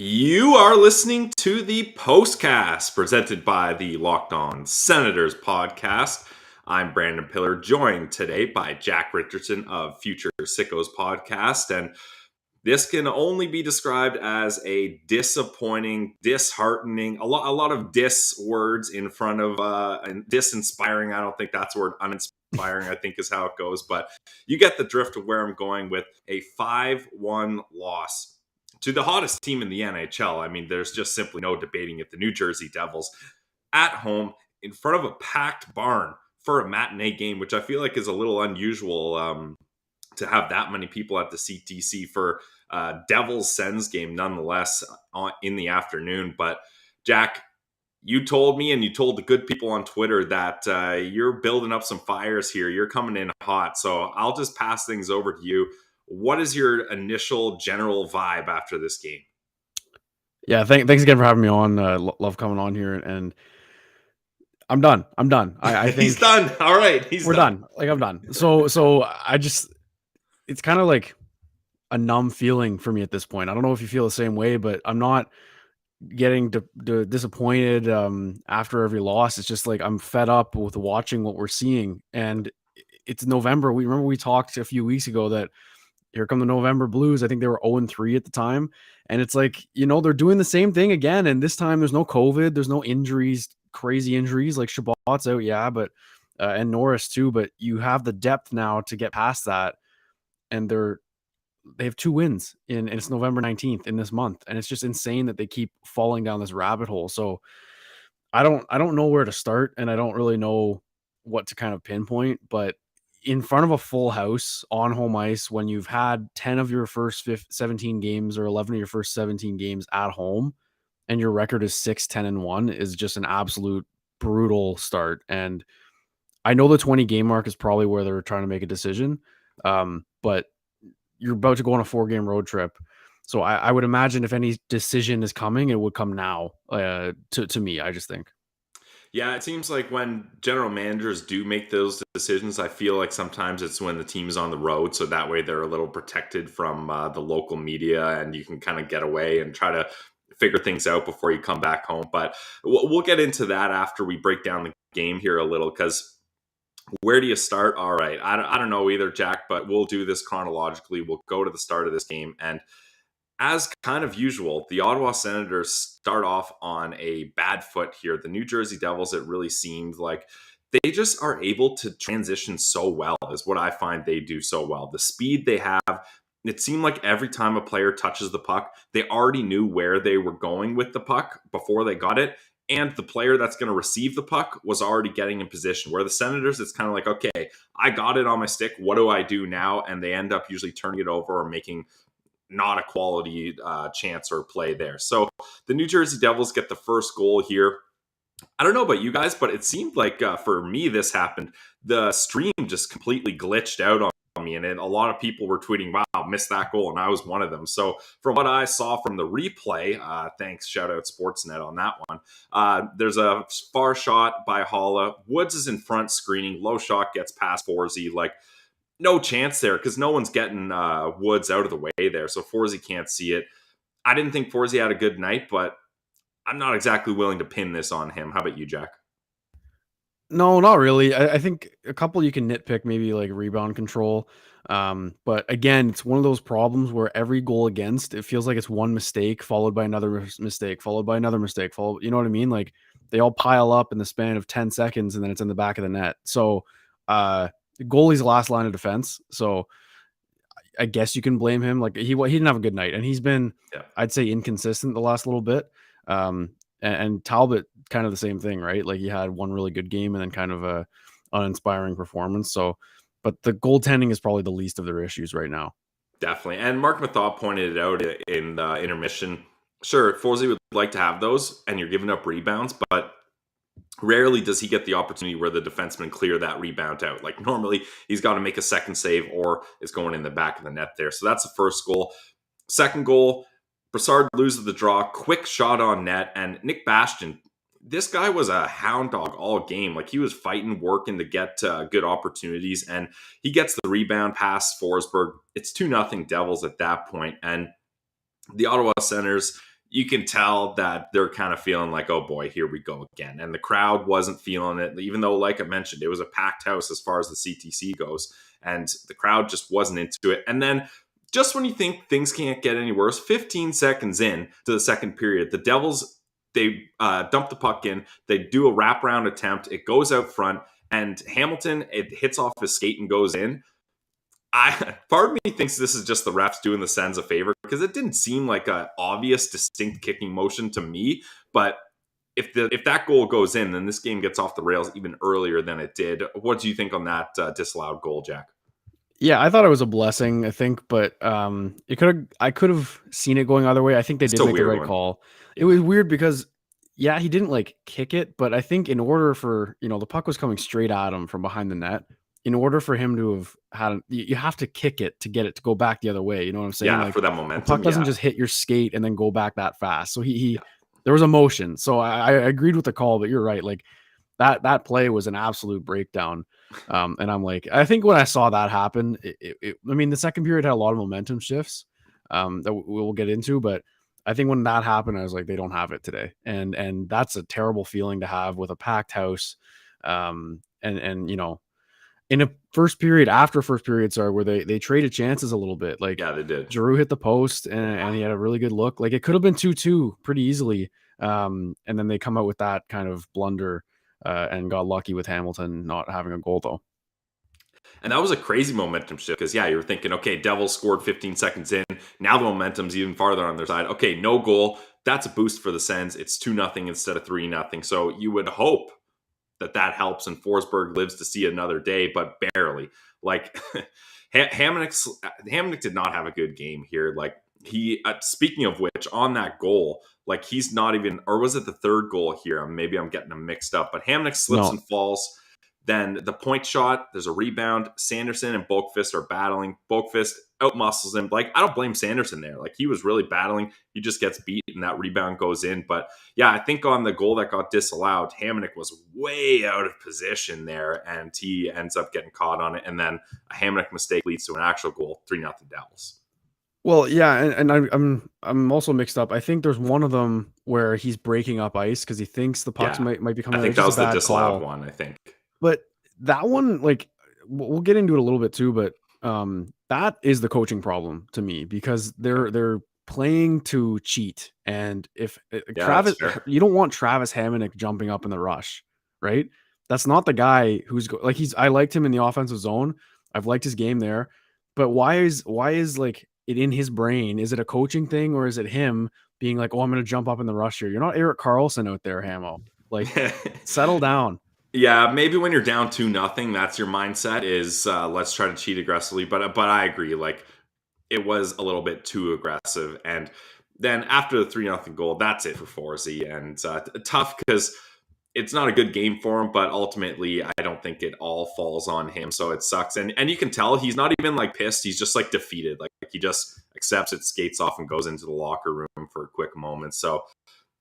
You are listening to the Postcast presented by the Locked On Senators podcast. I'm Brandon Piller, joined today by Jack Richardson of Future Sickos podcast. And this can only be described as a disappointing, disheartening, a lot of dis words in front of, and disinspiring. I don't think that's the word. Uninspiring, I think, is how it goes. But you get the drift of where I'm going with a 5-1 loss to the hottest team in the NHL. I mean, there's just simply no debating it. The New Jersey Devils at home in front of a packed barn for a matinee game, which I feel like is a little unusual to have that many people at the CTC for Devils Sens game nonetheless in the afternoon. But Jack, you told me and you told the good people on Twitter that you're building up some fires here. You're coming in hot. So I'll just pass things over to you. What is your initial general vibe after this game? Yeah, thanks again for having me on. Love coming on here, and I'm done. I think he's done. All right, we're done. Like, I'm done. So I just, it's kind of like a numb feeling for me at this point. I don't know if you feel the same way, but I'm not getting disappointed after every loss. It's just like I'm fed up with watching what we're seeing, and it's November. We talked a few weeks ago that here come the November Blues. I think they were 0-3 at the time. And it's like, they're doing the same thing again. And this time there's no COVID. There's no injuries, crazy injuries like Shabbat's out. Yeah. But, and Norris too. But you have the depth now to get past that. And they have 2 wins and it's November 19th in this month. And it's just insane that they keep falling down this rabbit hole. So I don't know where to start. And I don't really know what to kind of pinpoint, but in front of a full house on home ice, when you've had 10 of your first 17 games or 11 of your first 17 games at home and your record is 6-10-1 is just an absolute brutal start. And I know the 20 game mark is probably where they're trying to make a decision. But you're about to go on a 4-game road trip. So I would imagine if any decision is coming, it would come now to me, I just think. Yeah, it seems like when general managers do make those decisions, I feel like sometimes it's when the team is on the road. So that way they're a little protected from the local media and you can kind of get away and try to figure things out before you come back home. But we'll get into that after we break down the game here a little, because where do you start? All right. I don't know either, Jack, but we'll do this chronologically. We'll go to the start of this game. And as kind of usual, the Ottawa Senators start off on a bad foot here. The New Jersey Devils, it really seemed like they just are able to transition so well, is what I find they do so well. The speed they have, it seemed like every time a player touches the puck, they already knew where they were going with the puck before they got it. And the player that's going to receive the puck was already getting in position. Where the Senators, it's kind of like, okay, I got it on my stick. What do I do now? And they end up usually turning it over or making not a quality chance or play there. So the New Jersey Devils get the first goal here. I don't know about you guys, but it seemed like for me this happened. The stream just completely glitched out on me, and a lot of people were tweeting, wow, missed that goal, and I was one of them. So from what I saw from the replay, thanks, shout out Sportsnet on that one, there's a far shot by Holla. Woods is in front screening. Low shot gets past Forsey. Like, no chance there because no one's getting Woods out of the way there. So Forsey can't see it. I didn't think Forsey had a good night, but I'm not exactly willing to pin this on him. How about you, Jack? No, not really. I think a couple you can nitpick, maybe like rebound control. But again, it's one of those problems where every goal against, it feels like it's one mistake followed by another mistake, followed by another mistake, you know what I mean? Like they all pile up in the span of 10 seconds and then it's in the back of the net. So the goalie's last line of defense. So I guess you can blame him. Like he didn't have a good night, and he's been, I'd say, inconsistent the last little bit. And Talbot, kind of the same thing, right? Like he had one really good game and then kind of a uninspiring performance. So, but the goaltending is probably the least of their issues right now. Definitely. And Mark Mathot pointed it out in the intermission. Sure, Forsey would like to have those, and you're giving up rebounds, but rarely does he get the opportunity where the defenseman clear that rebound out. Like normally he's got to make a second save or is going in the back of the net there. So that's the first goal. Second goal, Brassard loses the draw, quick shot on net, and Nick Bastian, this guy was a hound dog all game. Like he was fighting, working to get good opportunities, and he gets the rebound past Forsberg. It's 2-0 Devils at that point, and the Ottawa Senators, you can tell that they're kind of feeling like, oh boy, here we go again. And the crowd wasn't feeling it, even though, like I mentioned, it was a packed house as far as the CTC goes. And the crowd just wasn't into it. And then just when you think things can't get any worse, 15 seconds in to the second period, the Devils, they dump the puck in. They do a wraparound attempt. It goes out front. And Hamilton, it hits off his skate and goes in. Part of me thinks this is just the refs doing the Sens a favor because it didn't seem like a obvious, distinct kicking motion to me. But if that goal goes in, then this game gets off the rails even earlier than it did. What do you think on that disallowed goal, Jack? Yeah, I thought it was a blessing, I think, but I could have seen it going either way. I think they did make the right call. It was weird because yeah, he didn't like kick it, but I think in order for, the puck was coming straight at him from behind the net. In order for him to have had, you have to kick it to get it to go back the other way. You know what I'm saying? Yeah, like, for that momentum. The puck doesn't just hit your skate and then go back that fast. So there was a motion. So I agreed with the call, but you're right. Like that play was an absolute breakdown. And I'm like, I think when I saw that happen, I mean, the second period had a lot of momentum shifts that we'll get into, but I think when that happened, I was like, they don't have it today. And that's a terrible feeling to have with a packed house. And in a first period, after first period, sorry, where they traded chances a little bit. Like, yeah, they did. Giroux hit the post and he had a really good look. Like, it could have been 2-2 pretty easily. And then they come out with that kind of blunder and got lucky with Hamilton not having a goal, though. And that was a crazy momentum shift because, yeah, you were thinking, okay, Devils scored 15 seconds in. Now the momentum's even farther on their side. Okay, no goal. That's a boost for the Sens. It's 2-0 instead of 3-0. So you would hope that helps and Forsberg lives to see another day, but barely. Like, Hamonic did not have a good game here. Like, he, speaking of which, on that goal, like, he's not even, or was it the third goal here? Maybe I'm getting them mixed up, but Hamonic slips and falls. Then the point shot, there's a rebound. Sanderson and Boqvist are battling. Boqvist outmuscles him. Like, I don't blame Sanderson there. Like, he was really battling. He just gets beat and that rebound goes in. But yeah, I think on the goal that got disallowed, Hamonic was way out of position there and he ends up getting caught on it. And then a Hamonic mistake leads to an actual goal, 3-0 Devils. Well, yeah, and I'm also mixed up. I think there's one of them where he's breaking up ice because he thinks the pucks might be coming. I think that was the disallowed one, I think. But that one, like, we'll get into it a little bit too, but that is the coaching problem to me because they're playing to cheat. And if Travis, you don't want Travis Hamonic jumping up in the rush, right? That's not the guy who's I liked him in the offensive zone. I've liked his game there, but why is like it in his brain? Is it a coaching thing or is it him being like, oh, I'm going to jump up in the rush here? You're not Erik Karlsson out there, Hamo. Like, settle down. Yeah, maybe when you're down 2-0, that's your mindset is let's try to cheat aggressively. But I agree, like it was a little bit too aggressive. And then after the 3-0 goal, that's it for Forsey. And tough because it's not a good game for him, but ultimately I don't think it all falls on him. So it sucks. And you can tell he's not even like pissed. He's just like defeated. Like he just accepts it, skates off and goes into the locker room for a quick moment. So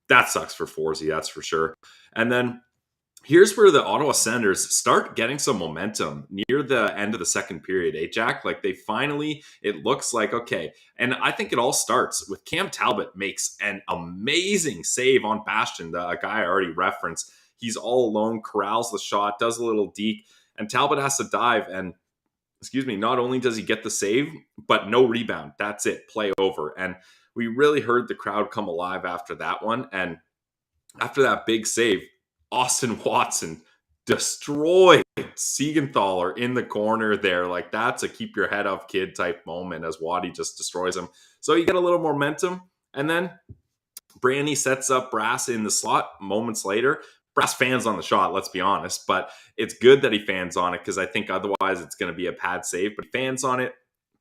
that sucks for Forsey, that's for sure. And then here's where the Ottawa Senators start getting some momentum near the end of the second period, Jack? Like they finally, it looks like, okay. And I think it all starts with Cam Talbot makes an amazing save on Bastian, the guy I already referenced. He's all alone, corrals the shot, does a little deke, and Talbot has to dive. And, not only does he get the save, but no rebound. That's it, play over. And we really heard the crowd come alive after that one. And after that big save, Austin Watson destroyed Siegenthaler in the corner there. Like that's a keep your head up kid type moment as Waddy just destroys him. So you get a little momentum. And then Brandy sets up Brass in the slot moments later. Brass fans on the shot, let's be honest. But it's good that he fans on it because I think otherwise it's going to be a pad save. But he fans on it,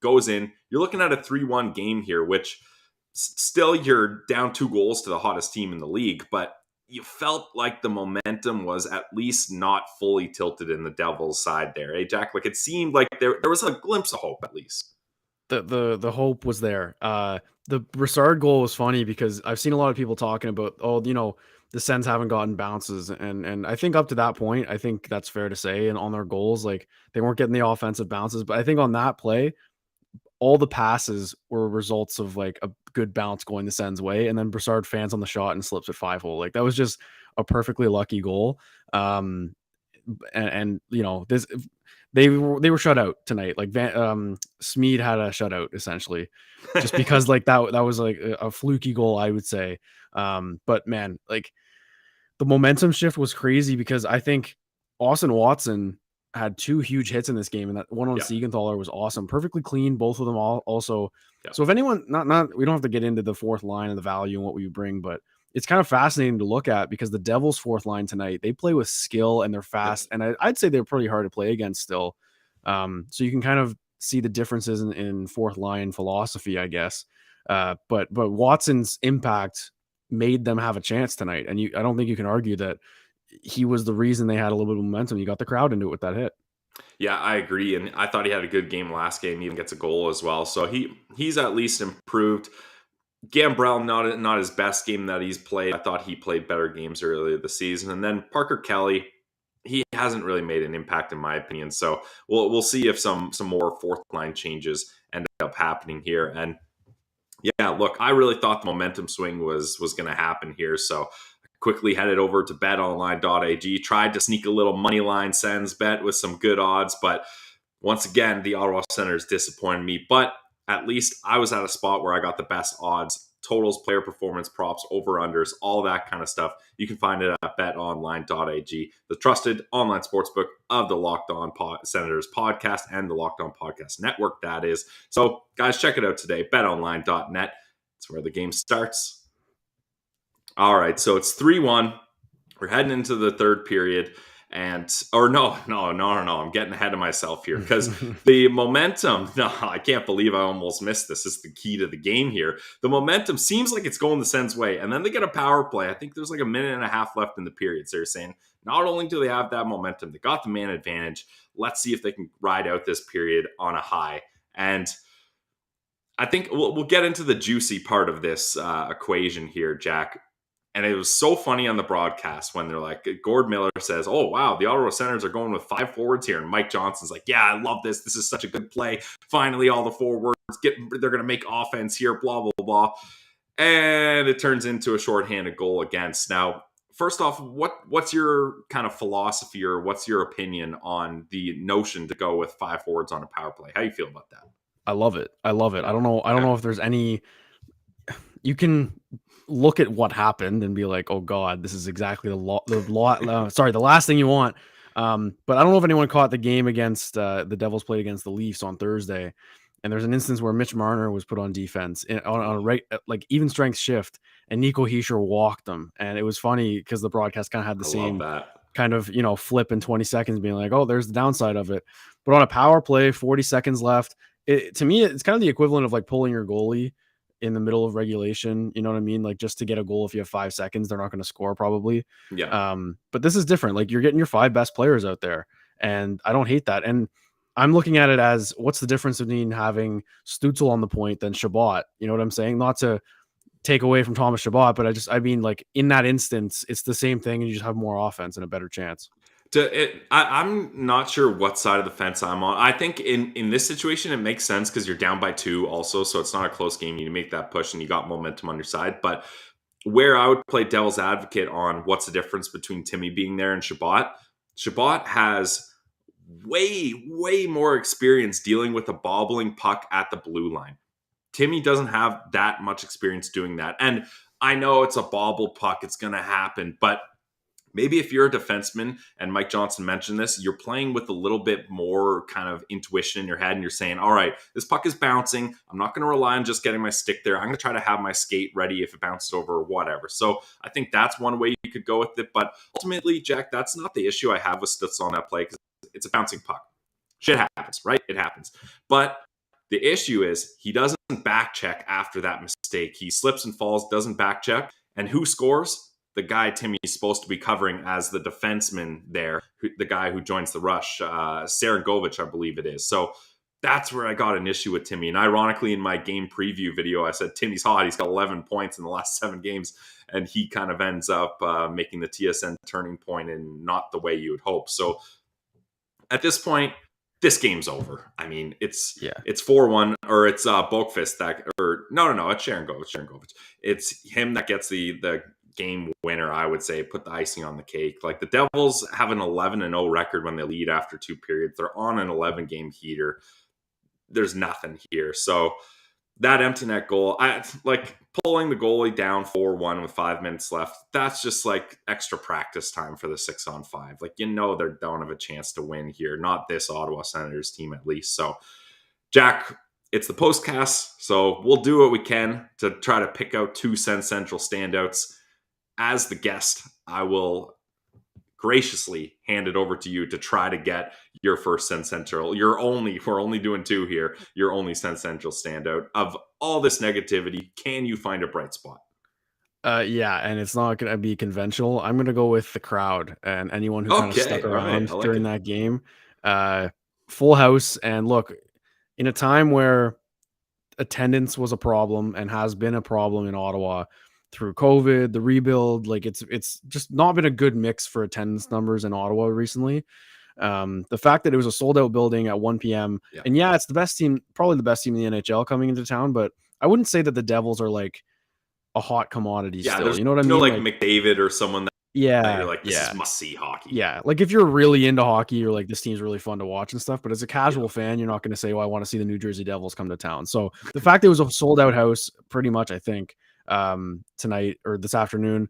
goes in. You're looking at a 3-1 game here, which still you're down 2 goals to the hottest team in the league. But you felt like the momentum was at least not fully tilted in the Devils' side there, Jack? Like it seemed like there was a glimpse of hope at least. The hope was there. The Brassard goal was funny because I've seen a lot of people talking about, the Sens haven't gotten bounces, and I think up to that point, I think that's fair to say. And on their goals, like they weren't getting the offensive bounces, but I think on that play, all the passes were results of like a good bounce going the Sens way, and then Brassard fans on the shot and slips at 5-hole. Like that was just a perfectly lucky goal. And you know, this they were shut out tonight. Like Smead had a shutout essentially, just because like that was like a fluky goal, I would say. But man, like the momentum shift was crazy because I think Austin Watson had 2 huge hits in this game, and that one on Siegenthaler was awesome, perfectly clean. Both of them also. So if anyone, not we don't have to get into the fourth line and the value and what we bring, but it's kind of fascinating to look at because the Devils' fourth line tonight, they play with skill and they're fast, and I'd say they're pretty hard to play against still. So you can kind of see the differences in fourth line philosophy, I guess. But Watson's impact made them have a chance tonight, and I don't think you can argue that he was the reason they had a little bit of momentum. You got the crowd into it with that hit. Yeah, I agree, and I thought he had a good game last game. He even gets a goal as well, so he's at least improved. Gambrell, not his best game that he's played. I thought he played better games earlier this season, and then Parker Kelly, he hasn't really made an impact in my opinion. So we'll see if some more fourth line changes end up happening here. And yeah, look, I really thought the momentum swing was going to happen here. So I quickly headed over to betonline.ag, tried to sneak a little money line Sens bet with some good odds, but once again, the Ottawa Senators disappointed me. But at least I was at a spot where I got the best odds, totals, player performance, props, over-unders, all that kind of stuff. You can find it at betonline.ag, the trusted online sportsbook of the Locked On Senators podcast and the Locked On Podcast Network, that is. So, guys, check it out today, betonline.net. It's where the game starts. All right, so it's 3-1. We're heading into the third period. No, I'm getting ahead of myself here because the momentum, I can't believe I almost missed this. This is the key to the game here. The momentum seems like it's going the Sens' way, and then they get a power play. I think there's like a minute and a half left in the period. So you're saying not only do they have that momentum, they got the man advantage. Let's see if they can ride out this period on a high. And I think we'll get into the juicy part of this equation here, Jack. And it was so funny on the broadcast when they're like, Gord Miller says, oh, wow, the Ottawa Senators are going with 5 forwards here. And Mike Johnson's like, yeah, I love this. This is such a good play. Finally, all the forwards, they're going to make offense here, blah, blah, blah. And it turns into a shorthanded goal against. Now, first off, what's your kind of philosophy or what's your opinion on the notion to go with 5 forwards on a power play? How do you feel about that? I love it. I don't know if there's any, you can look at what happened and be like, oh God, this is exactly the last thing you want. But I don't know if anyone caught the game against the Devils played against the Leafs on Thursday. And there's an instance where Mitch Marner was put on defense on a right, like even strength shift, and Nico Hischier walked him. And it was funny because the broadcast kind of had the same kind of, flip in 20 seconds being like, oh, there's the downside of it. But on a power play, 40 seconds left, to me, it's kind of the equivalent of like pulling your goalie in the middle of regulation, you know what I mean? Like just to get a goal, if you have 5 seconds, they're not going to score probably. Yeah. But this is different. Like you're getting your 5 best players out there, and I don't hate that. And I'm looking at it as what's the difference between having Stützle on the point than Chabot? You know what I'm saying? Not to take away from Thomas Chabot, but I mean, like in that instance, it's the same thing, and you just have more offense and a better chance. I'm not sure what side of the fence I'm on. I think in this situation, it makes sense because you're down by 2 also, so it's not a close game. You make that push and you got momentum on your side. But where I would play devil's advocate on what's the difference between Timmy being there and Chabot has way, way more experience dealing with a bobbling puck at the blue line. Timmy doesn't have that much experience doing that. And I know it's a bobble puck. It's going to happen, but maybe if you're a defenseman, and Mike Johnson mentioned this, you're playing with a little bit more kind of intuition in your head, and you're saying, all right, this puck is bouncing. I'm not going to rely on just getting my stick there. I'm going to try to have my skate ready if it bounces over or whatever. So I think that's one way you could go with it. But ultimately, Jack, that's not the issue I have with Stützle on that play because it's a bouncing puck. Shit happens, right? It happens. But the issue is he doesn't back check after that mistake. He slips and falls, doesn't back check. And who scores? The guy Timmy's supposed to be covering as the defenseman there, the guy who joins the rush, Sarangovic, I believe it is. So that's where I got an issue with Timmy. And ironically, in my game preview video, I said Timmy's hot. He's got 11 points in the last 7 games. And he kind of ends up making the TSN turning point in not the way you would hope. So at this point, this game's over. I mean, it's Yeah. 4-1, or it's Boakfist that, or no, it's Sharon Govich. It's him that gets the game winner, I would say, put the icing on the cake. Like, the Devils have an 11-0 record when they lead after 2 periods. They're on an 11-game heater. There's nothing here. So that empty net goal, I like pulling the goalie down 4-1 with 5 minutes left. That's just like extra practice time for the 6-on-5. Like, they don't have a chance to win here. Not this Ottawa Senators team, at least. So, Jack, it's the Postcast, so we'll do what we can to try to pick out 2 Sens Central standouts. As the guest, I will graciously hand it over to you to try to get your first Sens Central. We're only doing 2 here. Your only Sens Central standout. Of all this negativity, can you find a bright spot? Yeah, and it's not going to be conventional. I'm going to go with the crowd and anyone who kind of stuck around during that game. Full house. And look, in a time where attendance was a problem and has been a problem in Ottawa through COVID, the rebuild, like it's just not been a good mix for attendance numbers in Ottawa recently. The fact that it was a sold out building at 1 p.m. And yeah, it's the best team, probably the best team in the NHL coming into town, but I wouldn't say that the Devils are like a hot commodity still. You know what I mean? No, like McDavid or someone that you're like, this is must-see hockey. Yeah, like if you're really into hockey, you're like, this team's really fun to watch and stuff. But as a casual fan, you're not going to say, I want to see the New Jersey Devils come to town. So the fact that it was a sold-out house pretty much, I think, tonight or this afternoon,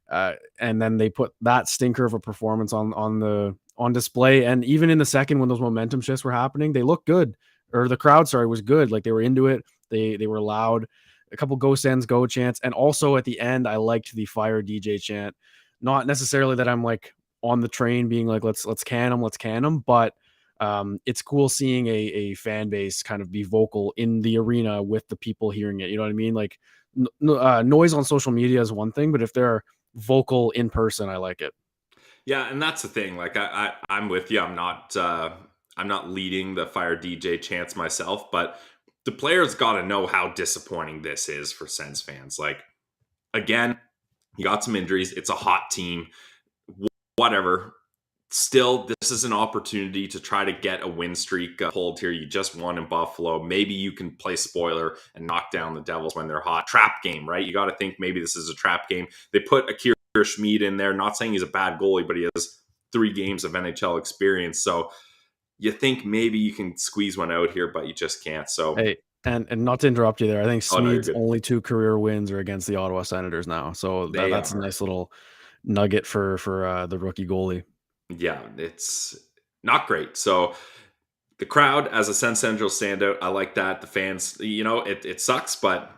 and then they put that stinker of a performance on display. And even in the second, when those momentum shifts were happening, they looked good. Or the crowd, was good. Like, they were into it. They were loud. A couple go Sens go chants. And also at the end, I liked the fire DJ chant. Not necessarily that I'm like on the train being like, let's can them, but it's cool seeing a fan base kind of be vocal in the arena with the people hearing it. You know what I mean? Like, noise on social media is one thing, but if they're vocal in person, I like it. Yeah, and that's the thing. Like, I'm with you. I'm not leading the fire DJ chants myself, but the players got to know how disappointing this is for Sens fans. Like, again, you got some injuries. It's a hot team. Whatever. Still, this is an opportunity to try to get a win streak pulled here. You just won in Buffalo. Maybe you can play spoiler and knock down the Devils when they're hot. Trap game, right? You got to think maybe this is a trap game. They put Akira Schmid in there. Not saying he's a bad goalie, but he has 3 games of NHL experience. So you think maybe you can squeeze one out here, but you just can't. So hey, and not to interrupt you there, I think Smed's only 2 career wins are against the Ottawa Senators now. So that's a nice little nugget for the rookie goalie. Yeah, it's not great. So the crowd as a Sens Central standout, I like that. The fans, it sucks, but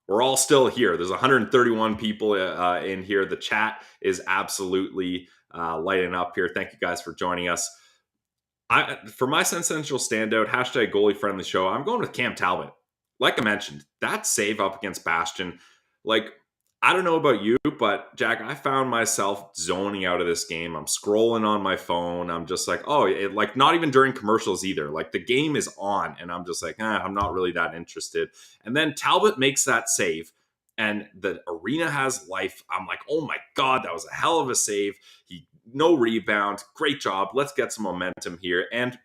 we're all still here. There's 131 people in here. The chat is absolutely lighting up here. Thank you guys for joining us. For my Sens Central standout, hashtag goalie friendly show, I'm going with Cam Talbot. Like I mentioned, that save up against Bastion, like, I don't know about you, but Jack, I found myself zoning out of this game. I'm scrolling on my phone. I'm just like, like, not even during commercials either. Like, the game is on, and I'm just like, I'm not really that interested. And then Talbot makes that save, and the arena has life. I'm like, oh my God, that was a hell of a save. No rebound. Great job. Let's get some momentum here. And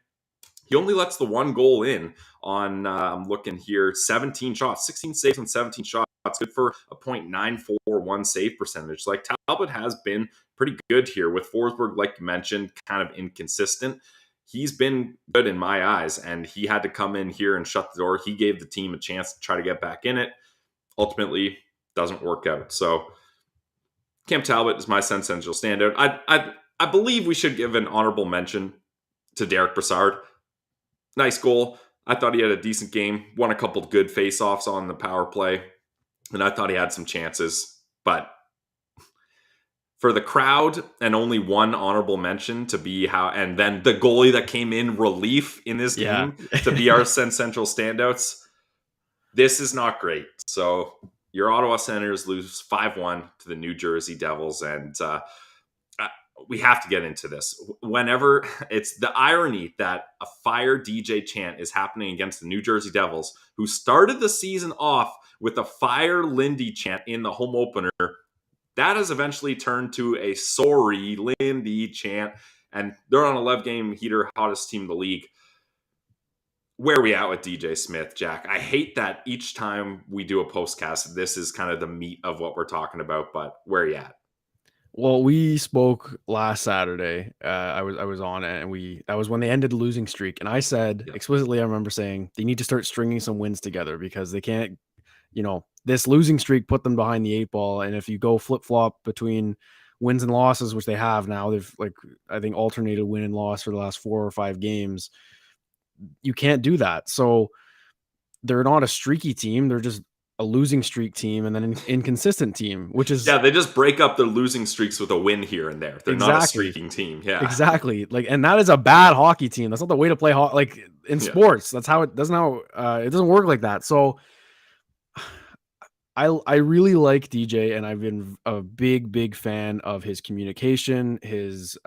he only lets the 1 goal in on, I'm looking here, 17 shots, 16 saves on 17 shots. Good for a .941 save percentage. Like, Talbot has been pretty good here with Forsberg, like you mentioned, kind of inconsistent. He's been good in my eyes, and he had to come in here and shut the door. He gave the team a chance to try to get back in it. Ultimately, doesn't work out. So Cam Talbot is my Sens Central standout. I believe we should give an honorable mention to Derek Brassard. Nice goal. I thought he had a decent game. Won a couple of good face-offs on the power play. And I thought he had some chances. But for the crowd, and only one honorable mention to be and then the goalie that came in relief in this game to be our Sens Central standouts. This is not great. So your Ottawa Senators lose 5-1 to the New Jersey Devils. And we have to get into this. Whenever it's the irony that a fire DJ chant is happening against the New Jersey Devils, who started the season off with a fire Lindy chant in the home opener, that has eventually turned to a sorry Lindy chant, and they're on a 11-game heater, hottest team in the league. where are we at with DJ Smith, Jack? I hate that each time we do a postcast, this is kind of the meat of what we're talking about, but where are you at? Well, we spoke last Saturday. I was on it, and that was when they ended the losing streak. And I said Yeah. explicitly, I remember saying they need to start stringing some wins together because they can't, this losing streak put them behind the 8 ball. And if you go flip flop between wins and losses, which they have now, they've I think alternated win and loss for the last 4 or 5 games. You can't do that. So they're not a streaky team. They're just a losing streak team and then an inconsistent team, which is Yeah, they just break up their losing streaks with a win here and there. They're not a exactly. streaking team. Yeah. Exactly. And that is a bad hockey team. That's not the way to play in Yeah. sports. That's how it doesn't work like that. So I really like DJ, and I've been a big fan of his communication, his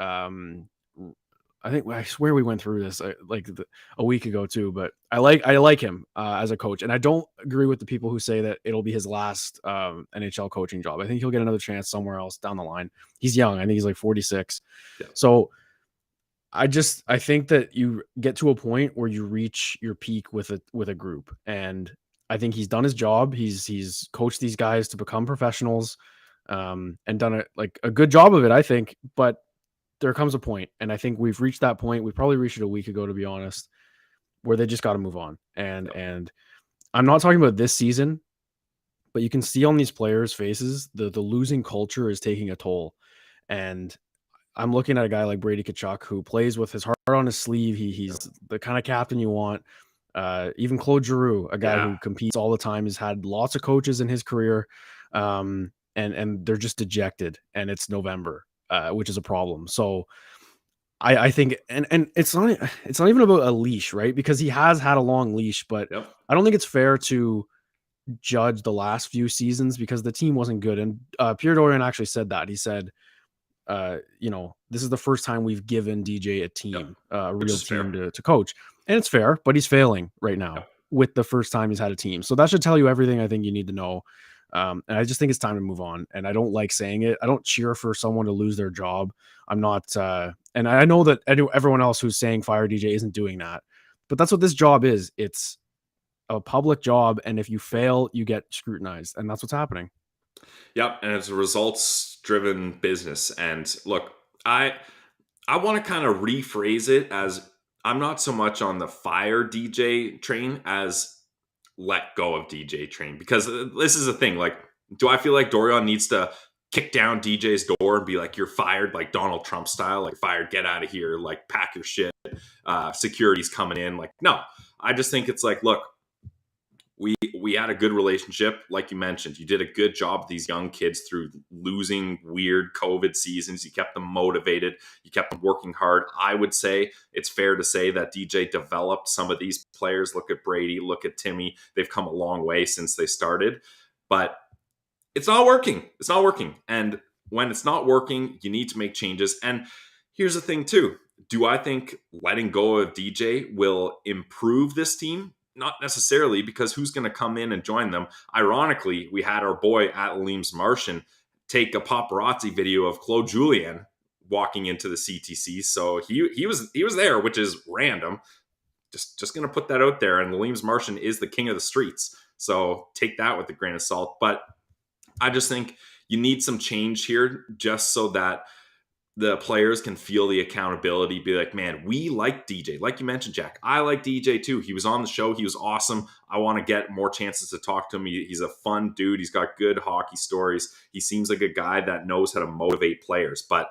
I swear we went through this a week ago too, but I like him as a coach, and I don't agree with the people who say that it'll be his last NHL coaching job. I think he'll get another chance somewhere else down the line. He's young. I think he's like 46. Yeah. So I think that you get to a point where you reach your peak with a group, and I think he's done his job. He's coached these guys to become professionals, and done a good job of it, I think. But there comes a point, and I think we've reached that point. We probably reached it a week ago, to be honest, where they just got to move on. And I'm not talking about this season, but you can see on these players' faces the losing culture is taking a toll. And I'm looking at a guy like Brady Tkachuk who plays with his heart on his sleeve. He's the kind of captain you want. Even Claude Giroux, a guy who competes all the time, has had lots of coaches in his career, and they're just dejected. And it's November, which is a problem. So I think, and it's not even about a leash, right? Because he has had a long leash, but I don't think it's fair to judge the last few seasons because the team wasn't good. And Pierre Dorian actually said that. He said, this is the first time we've given DJ a team, a real team to coach. And it's fair, but he's failing right now with the first time he's had a team. So that should tell you everything I think you need to know. And I just think it's time to move on. And I don't like saying it. I don't cheer for someone to lose their job. I'm not, and I know that everyone else who's saying fire DJ isn't doing that, but that's what this job is. It's a public job. And if you fail, you get scrutinized, and that's what's happening. Yep, and it's a results-driven business. And look, I want to kind of rephrase it as I'm not so much on the fire DJ train as let go of DJ train, because this is the thing. Like, do I feel like Dorian needs to kick down DJ's door and be like, you're fired, like Donald Trump style, like fired, get out of here, like pack your shit, security's coming in? Like, no, I just think it's like, look, we had a good relationship. Like you mentioned, you did a good job with these young kids through losing weird COVID seasons. You kept them motivated. You kept them working hard. I would say it's fair to say that DJ developed some of these players. Look at Brady, look at Timmy. They've come a long way since they started, but it's not working. It's not working. And when it's not working, you need to make changes. And here's the thing too. Do I think letting go of DJ will improve this team? Not necessarily, because who's going to come in and join them? Ironically, we had our boy at Leams Martian take a paparazzi video of Claude Julien walking into the CTC. So he was there, which is random. Just going to put that out there. And the Leams Martian is the king of the streets. So take that with a grain of salt. But I just think you need some change here just so that the players can feel the accountability, be like, man, we like DJ. Like you mentioned, Jack, I like DJ too. He was on the show. He was awesome. I want to get more chances to talk to him. He's a fun dude. He's got good hockey stories. He seems like a guy that knows how to motivate players. But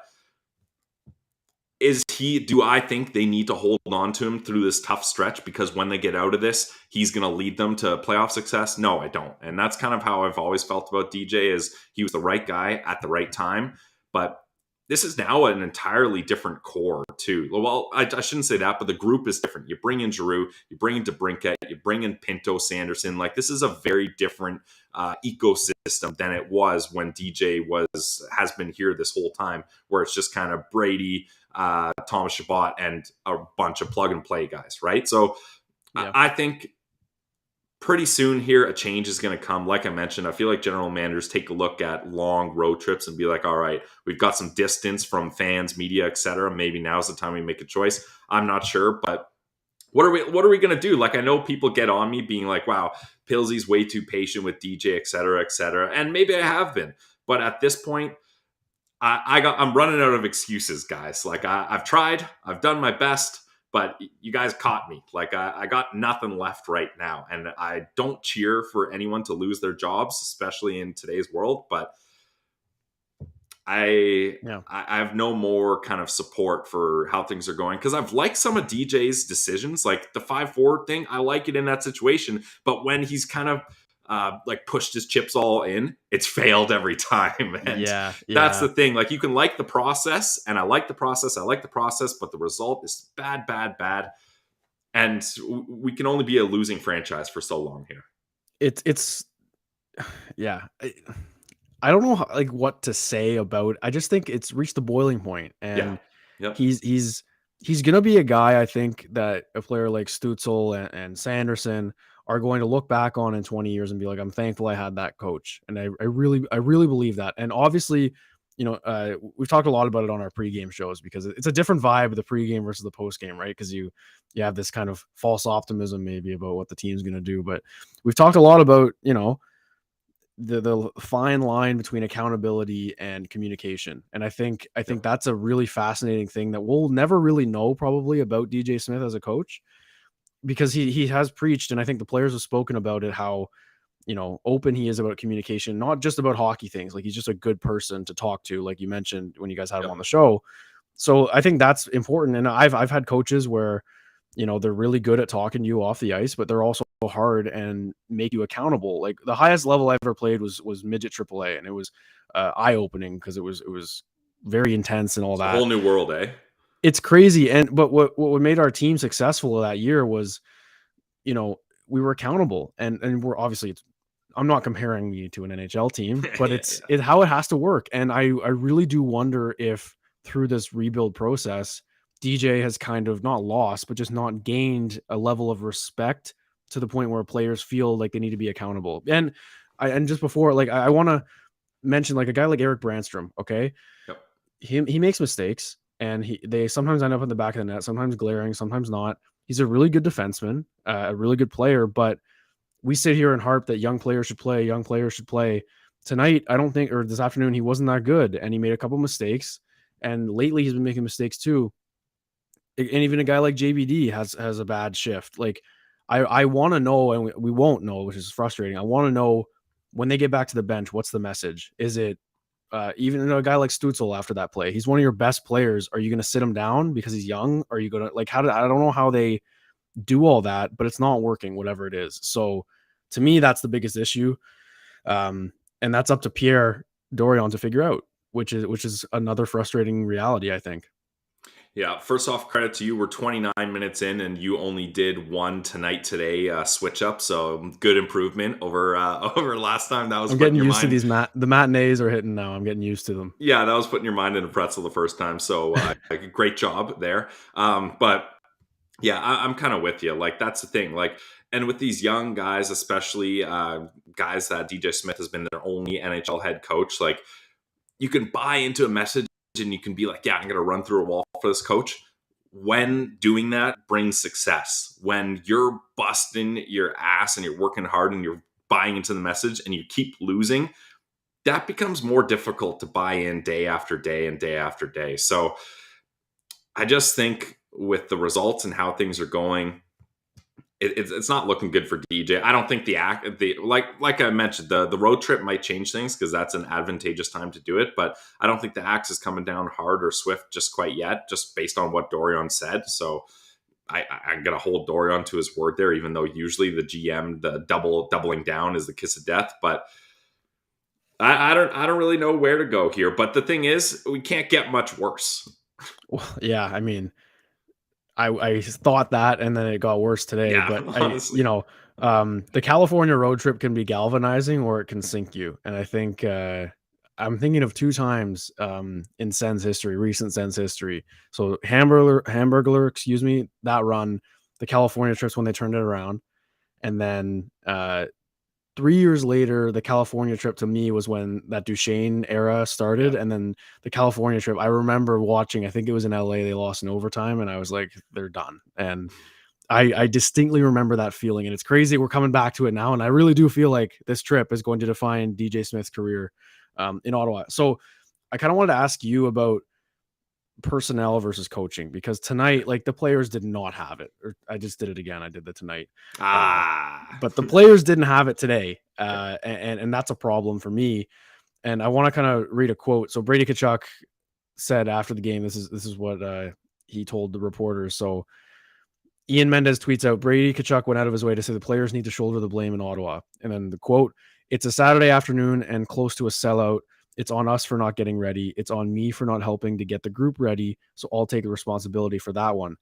do I think they need to hold on to him through this tough stretch because when they get out of this, he's going to lead them to playoff success? No, I don't. And that's kind of how I've always felt about DJ, is he was the right guy at the right time. But this is now an entirely different core too. Well, I shouldn't say that, but the group is different. You bring in Giroux, you bring in DeBrincat, you bring in Pinto, Sanderson. Like, this is a very different ecosystem than it was when DJ has been here this whole time, where it's just kind of Brady, Thomas Chabot, and a bunch of plug and play guys, right? So yeah. I think pretty soon here, a change is going to come. Like I mentioned, I feel like general managers take a look at long road trips and be like, all right, we've got some distance from fans, media, etc. Maybe now's the time we make a choice. I'm not sure, but what are we gonna do? Like, I know people get on me being like, wow, Pillsy's way too patient with DJ, et cetera, et cetera. And maybe I have been, but at this point, I'm running out of excuses, guys. Like, I've tried, I've done my best, but you guys caught me. Like, I got nothing left right now, and I don't cheer for anyone to lose their jobs, especially in today's world. But I have no more kind of support for how things are going, because I've liked some of DJ's decisions, like the 5-4 thing. I like it in that situation, but when he's kind of like pushed his chips all in, it's failed every time. And that's the thing. Like, you can like the process, and I like the process, but the result is bad, bad, bad. And we can only be a losing franchise for so long here. It's I don't know what to say about. I just think it's reached the boiling point, and he's gonna be a guy, I think, that a player like Stützle and Sanderson are going to look back on in 20 years and be like, I'm thankful I had that coach. And I really believe that. And obviously, we've talked a lot about it on our pregame shows, because it's a different vibe of the pregame versus the postgame, right? Because you have this kind of false optimism maybe about what the team's going to do. But we've talked a lot about, the fine line between accountability and communication. And I think that's a really fascinating thing that we'll never really know probably about DJ Smith as a coach, because he has preached, and I think the players have spoken about it, how, open he is about communication, not just about hockey things. Like, he's just a good person to talk to, like you mentioned when you guys had him on the show. So I think that's important. And I've had coaches where, they're really good at talking to you off the ice, but they're also hard and make you accountable. Like, the highest level I ever played was midget AAA, and it was eye opening, because it was very intense and all that. A whole new world, eh? It's crazy. But what made our team successful that year was, we were accountable, and we're obviously, I'm not comparing you to an NHL team, but it's how it has to work. And I really do wonder if through this rebuild process, DJ has kind of not lost, but just not gained a level of respect to the point where players feel like they need to be accountable. And just before, like, I want to mention, like, a guy like Eric Brandstrom. Okay. Yep. He makes mistakes, and they sometimes end up in the back of the net, sometimes glaring, sometimes not. He's a really good defenseman, a really good player, but we sit here and harp that young players should play. Tonight, I don't think, or this afternoon, he wasn't that good, and he made a couple mistakes. And lately, he's been making mistakes too. And even a guy like JBD has a bad shift. Like, I want to know, and we won't know, which is frustrating. I want to know, when they get back to the bench, what's the message? Is it even a guy like Stützle after that play? He's one of your best players. Are you going to sit him down because he's young? Are you going to, like, I don't know how they do all that, but it's not working, whatever it is. So to me, that's the biggest issue. And that's up to Pierre Dorion to figure out, which is another frustrating reality, I think. Yeah, first off, credit to you. We're 29 minutes in, and you only did one today switch up. So good improvement over last time. That was, I'm getting used to these the matinees are hitting now. I'm getting used to them. Yeah, that was putting your mind in a pretzel the first time. So great job there. But yeah, I'm kind of with you. Like, that's the thing. Like, and with these young guys, especially guys that DJ Smith has been their only NHL head coach, like, you can buy into a message, and you can be like, yeah, I'm going to run through a wall for this coach. When doing that brings success, when you're busting your ass and you're working hard and you're buying into the message and you keep losing, that becomes more difficult to buy in day after day and day after day. So I just think with the results and how things are going, it's not looking good for DJ. I don't think like I mentioned, the road trip might change things, because that's an advantageous time to do it. But I don't think the axe is coming down hard or swift just quite yet, just based on what Dorion said. So I'm gonna hold Dorion to his word there, even though usually the GM, the doubling down is the kiss of death. But I don't really know where to go here. But the thing is, we can't get much worse. Well, yeah, I mean, I thought that, and then it got worse today. Yeah, but the California road trip can be galvanizing, or it can sink you. And I think I'm thinking of two times in Sens history, recent Sens history. So Hamburglar, excuse me, that run, the California trips when they turned it around, and then 3 years later, the California trip to me was when that Duchesne era started. Yeah. And then the California trip, I remember watching, I think it was in LA, they lost in overtime, and I was like, they're done. And I distinctly remember that feeling, and it's crazy we're coming back to it now, and I really do feel like this trip is going to define DJ Smith's career in Ottawa. So I kind of wanted to ask you about personnel versus coaching, because tonight, like, the players did not have it. Or I just did it again. I did that tonight. But the players didn't have it today. And that's a problem for me. And I want to kind of read a quote. So Brady Tkachuk said after the game, this is what he told the reporters. So Ian Mendez tweets out, Brady Tkachuk went out of his way to say the players need to shoulder the blame in Ottawa. And then the quote, it's a Saturday afternoon and close to a sellout. It's on us for not getting ready. It's on me for not helping to get the group ready. So I'll take the responsibility for that one.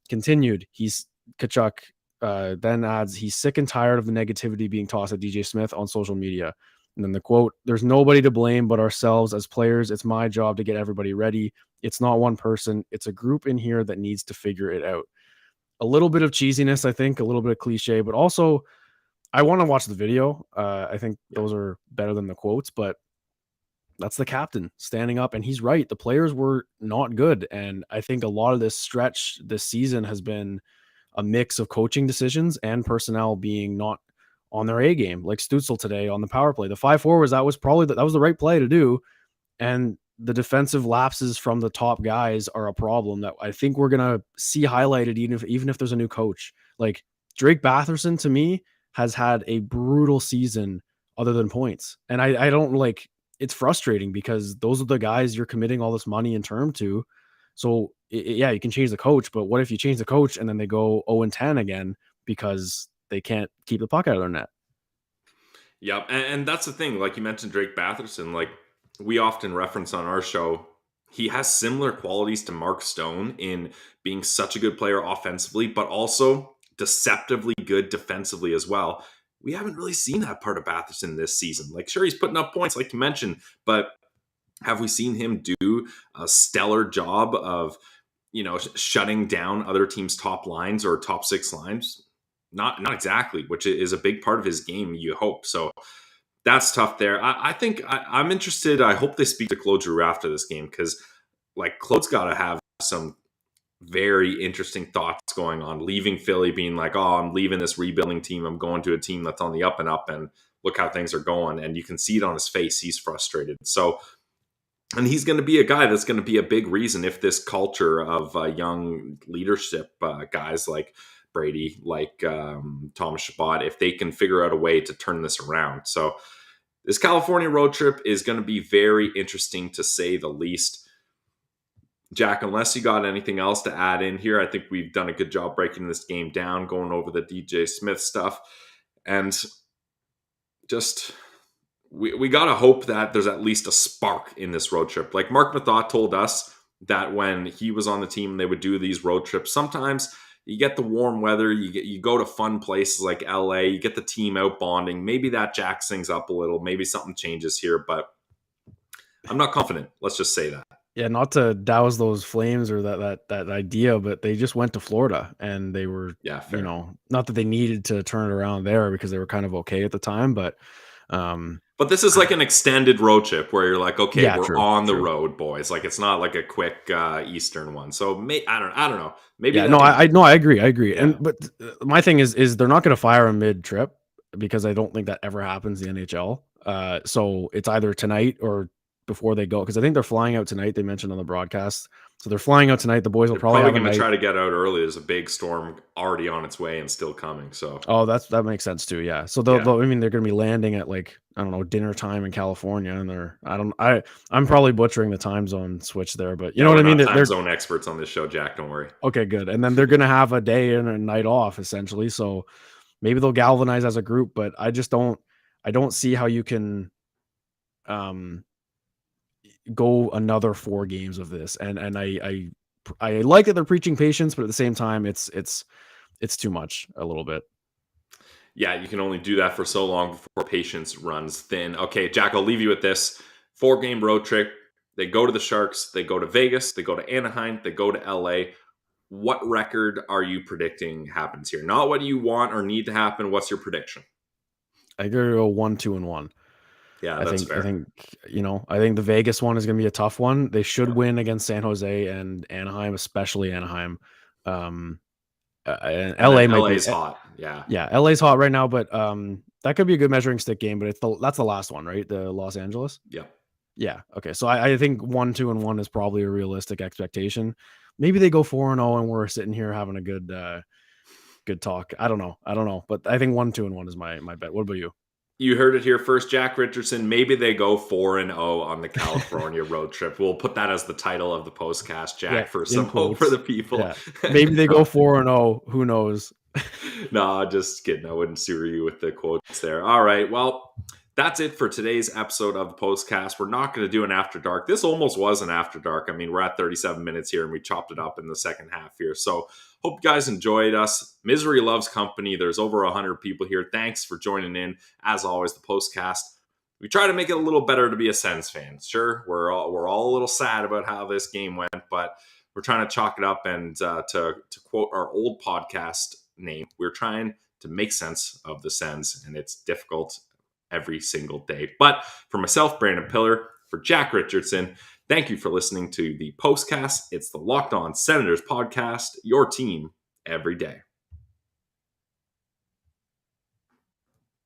Continued. Tkachuk then adds, he's sick and tired of the negativity being tossed at DJ Smith on social media. And then the quote, there's nobody to blame but ourselves as players. It's my job to get everybody ready. It's not one person. It's a group in here that needs to figure it out. A little bit of cheesiness, I think, a little bit of cliche, but also I want to watch the video. I think those are better than the quotes, but that's the captain standing up, and he's right. The players were not good. And I think a lot of this stretch this season has been a mix of coaching decisions and personnel being not on their A game. Like Stützle today on the power play, the 5 forwards, that was the right play to do. And the defensive lapses from the top guys are a problem that I think we're going to see highlighted even if there's a new coach. Like Drake Batherson, to me, has had a brutal season other than points. And I don't like, it's frustrating because those are the guys you're committing all this money and term to. So yeah, you can change the coach, but what if you change the coach and then they go 0-10 again because they can't keep the puck out of their net? Yep. And that's the thing. Like you mentioned, Drake Batherson, like we often reference on our show, he has similar qualities to Mark Stone in being such a good player offensively, but also deceptively good defensively as well. We haven't really seen that part of Batherson this season. Like, sure, he's putting up points, like you mentioned, but have we seen him do a stellar job of, shutting down other teams' top lines or top 6 lines? Not exactly, which is a big part of his game, you hope. So that's tough there. I think I'm interested. I hope they speak to Claude Giroux after this game, because like Claude's got to have some very interesting thoughts going on, leaving Philly being like, oh, I'm leaving this rebuilding team. I'm going to a team that's on the up and up, and look how things are going. And you can see it on his face. He's frustrated. So, and he's going to be a guy that's going to be a big reason if this culture of young leadership guys like Brady, like Thomas Chabot, if they can figure out a way to turn this around. So this California road trip is going to be very interesting, to say the least. Jack, unless you got anything else to add in here, I think we've done a good job breaking this game down, going over the DJ Smith stuff. And just, we got to hope that there's at least a spark in this road trip. Like Mark Mathot told us that when he was on the team, they would do these road trips. Sometimes you get the warm weather, you go to fun places like LA, you get the team out bonding. Maybe that jacks things up a little. Maybe something changes here, but I'm not confident. Let's just say that. Yeah, not to douse those flames or that idea, but they just went to Florida and they were, not that they needed to turn it around there because they were kind of okay at the time, but this is like an extended road trip where you're like, okay, yeah, we're on the road, boys. Like it's not like a quick Eastern one. So I don't know. Maybe. Yeah, I agree. Yeah. And but my thing is they're not going to fire him mid trip, because I don't think that ever happens in the NHL. So it's either tonight or before they go, because I think they're flying out tonight. They mentioned on the broadcast, so they're flying out tonight. The boys will probably going to try to get out early. There's a big storm already on its way and still coming. So that makes sense too. Yeah. So they're going to be landing at like, I don't know, dinner time in California, and I'm probably butchering the time zone switch there, but you know what I mean. They're time zone experts on this show, Jack. Don't worry. Okay, good. And then they're going to have a day and a night off essentially. So maybe they'll galvanize as a group, but I don't see how you can go another 4 games of this. And I like that they're preaching patience, but at the same time, it's too much a little bit. Yeah, you can only do that for so long before patience runs thin. Okay, Jack, I'll leave you with this 4-game road trip. They go to the Sharks, they go to Vegas, they go to Anaheim, they go to LA. What record are you predicting happens here? Not what you want or need to happen. What's your prediction? I go 1-2-1. Yeah, that's fair. I think the Vegas one is going to be a tough one. They should win against San Jose and Anaheim, especially Anaheim. And And LA then might LA be. is hot. Yeah. Yeah, LA's hot right now, but that could be a good measuring stick game. But that's the last one, right? The Los Angeles. Yep. Yeah. Okay. So I think 1-2-1 is probably a realistic expectation. Maybe they go 4-0, and we're sitting here having a good talk. I don't know, but I think 1-2-1 is my bet. What about you? You heard it here first, Jack Richardson. Maybe they go 4-0 on the California road trip. We'll put that as the title of the postcast, Yeah, Jack, for in some hope for quotes. the people. Yeah, maybe they go 4-0. Who knows? No, just kidding. I wouldn't sewer you with the quotes there. All right. Well, that's it for today's episode of the Postcast. We're not going to do an after dark. This almost was an after dark. I mean, we're at 37 minutes here and we chopped it up in the second half here. So hope you guys enjoyed us. Misery loves company. There's over 100 people here. Thanks for joining in. As always, the Postcast. We try to make it a little better to be a Sens fan. Sure, we're all a little sad about how this game went, but we're trying to chalk it up and to quote our old podcast name, we're trying to make sense of the Sens, and it's difficult every single day. But for myself, Brandon Piller, for Jack Richardson, thank you for listening to the Postcast. It's the Locked On Senators podcast, your team every day.